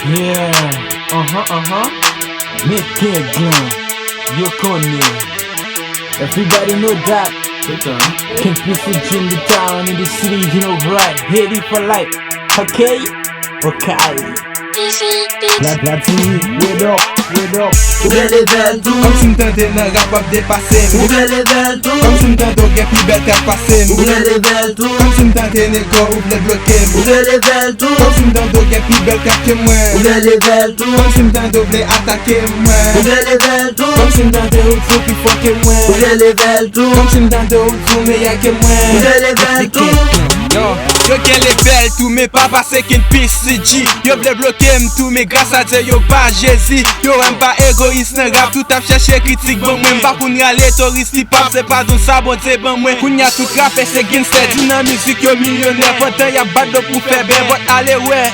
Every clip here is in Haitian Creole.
Yeah, make it glam. You connais. Everybody know that. Can't piece it in the town, in the city, you know right. Ready for life. Okay? Okay. La team, wait up. Ouve level tout. Comme si m'tende nan rap ap depase. Ouve level tout. Comme si m'tende gen pi bel kap pase. Ouve level tout. Comme si m'tende nego ouve bloke. Ouve level tout. Comme si m'tende gen pi bel kap ke mwen. Ouve level tout. Comme si m'tende vle atake mwen. Ouve level tout. Comme si m'tende ou tou pi fort ke mwen. Ouve level tout. Comme si m'tende ou tou meya ke mwen. Ouve level tout. Yo gen level tout mais pas passé qu'une PCG. Yo vle bloke m'tou mais grâce à Dieu yo pas Jésus. Yo aime pas égoïste nan rap tout a chercher critique bon moi. M'pa koun rale touriste hip hop c'est pas don ça bon c'est bon moi. Koun ya tout rap et c'est gangster. Di nan musique yo millionnaire. Pourtant y'a bad do pour faire ben. But allez ouais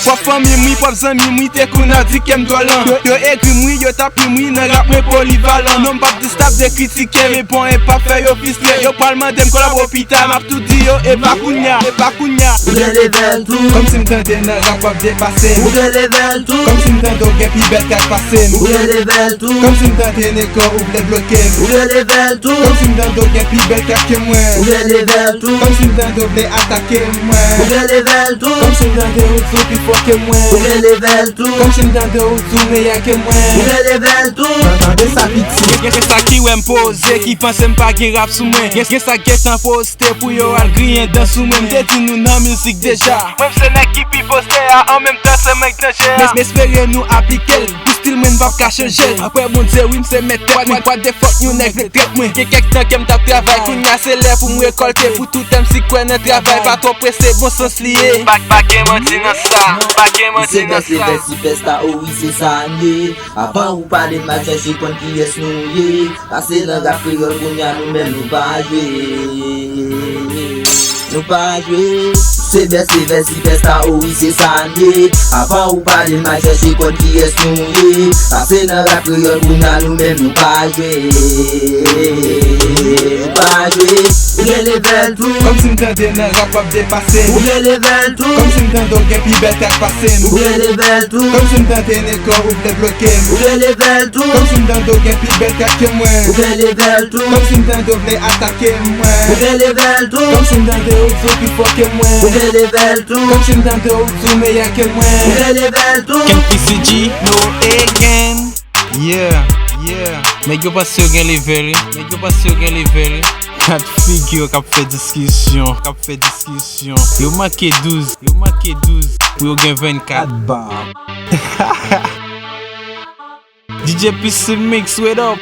Pop famille mwi, pop zami mwi, te kou nan di kem dolan. Yo ekri mwi, yo tapi mwi, nan rap mwen polyvalent. Non pap di stap de kritike, repon e pap fè yo fisle. Yo palman dem kolab hopital, map tout di yo, e pa kounya. Ouve level tout. Comme si m'tende nan rap ap depase. Ouve level tout. Comme si m'tende gen pi bel kak pase. Ouve level tout. Comme si m'tende neko ouve bloke. Ouve level tout. Comme si m'tende gen pi bel kak ke mwen. Ouve level tout. Comme si m'tende vle atake mwen. Ouve level tout. Comme si m'tende ou tou pi fort ke mwen. Ouve level tout. Comme si m'tende ou tou meya ke mwen. Ouve level tout. M'entendez sa piti. Gen sa ki wè m'pose, ki panse m'pa gen rap sou mwen. Gen sa get an poste pou yo al griyen dan sou mwen. Mdeti nou nan musik deja. Mwen se nek ki pi poste a, an menm tan se menk deje a. M'espere nou aplike l, pou stil mwen vap ka chanje l. Apre moun ze wim se mette mwen, kwa de fok nou nek vle trep mwen. Gen kek tan kem tap travay, koun ya se lè pou mwen rekolte. Pou tout m si kwen nan travay, pa to presse bon sens liye. Bagye manti nan sa, bagye manti nan sa. Se si festa ou se sanye. Avan ou pale ma cherche kon ki yes nou ye. Pase nan rap kriol koun ya nou men nou pa jwe. Nou pa jwe. Se si festa ou se sanye. Avan ou pale ma cherche kon ki yes nou ye. Pase nan rap kriol koun ya nou men nou pa jwe. Nou pa jwe. Ouve level tout. Comme si m'tende nan rap ap depase. Ouve level tout. Comme si m'tende gen pi bel kak pase. Ouve level tout. Comme si m'tende neko ouve bloke. Ouve level tout. Comme si m'tende gen pi bel kak ke mwen. Ouve level tout. Comme si m'tende vle atake mwen. Ouve level tout. Comme si m'tende ou tou pi fort ke mwen. Ouve level tout. Comme si m'tende ou tou meya ke mwen. Ouve level tout. Ken PCG, no again. Yeah. Mèk yo pas yo gen level. Kat figyo kap fè diskusyon. Yo make 12. Pou yo gen 24 bar. DJ PC Mix, wait up.